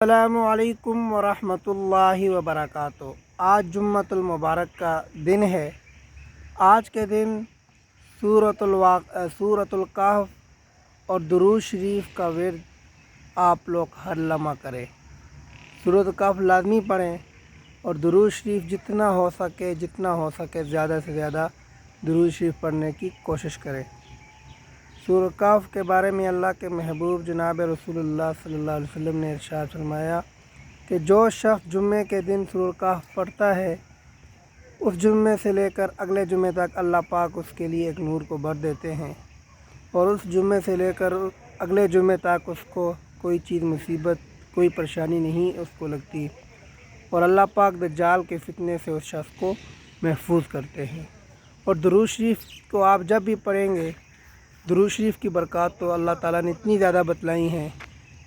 السلام علیکم ورحمۃ اللہ وبرکاتہ۔ آج جمعۃ المبارک کا دن ہے۔ آج کے دن سورۃ الکہف اور درود شریف کا ورد آپ لوگ ہر لمحہ کریں۔ سورۃ الکہف لازمی پڑھیں اور درود شریف جتنا ہو سکے زیادہ سے زیادہ درود شریف پڑھنے کی کوشش کریں۔ سورۃ الکہف کے بارے میں اللہ کے محبوب جناب رسول اللہ صلی اللہ علیہ وسلم نے ارشاد فرمایا کہ جو شخص جمعے کے دن سورۃ الکہف پڑھتا ہے، اس جمعے سے لے کر اگلے جمعے تک اللہ پاک اس کے لیے ایک نور کو بھر دیتے ہیں، اور اس جمعے سے لے کر اگلے جمعے تک اس کو کوئی چیز مصیبت، کوئی پریشانی نہیں اس کو لگتی، اور اللہ پاک دجال کے فتنے سے اس شخص کو محفوظ کرتے ہیں۔ اور درود شریف کو آپ جب بھی پڑھیں گے، درود شریف کی برکات تو اللہ تعالیٰ نے اتنی زیادہ بتلائی ہیں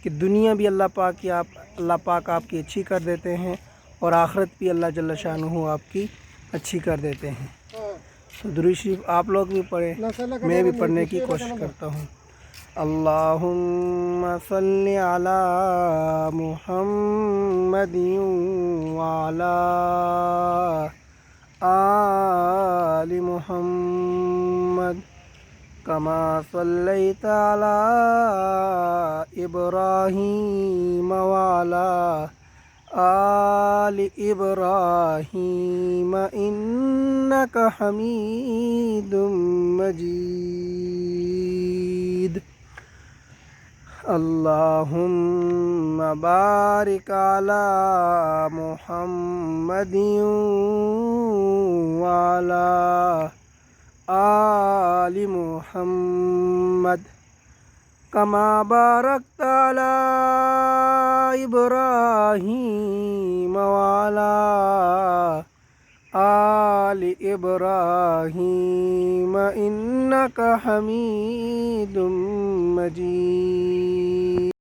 کہ دنیا بھی اللہ پاک آپ کی اچھی کر دیتے ہیں، اور آخرت بھی اللہ جل شانہ آپ کی اچھی کر دیتے ہیں۔ تو درود شریف آپ لوگ بھی پڑھیں، میں بھی پڑھنے کی کوشش کرتا ہوں۔ اللہم صلی علی محمد وعلی آل محمد کما صلیت علی ابراہیم وعلی آل ابراہیم انک حمید مجید۔ اللہم بارک علی محمد وعلی آل محمد کما بارکت علی ابراہیم وعلی آل ابراہیم انک حمید مجید۔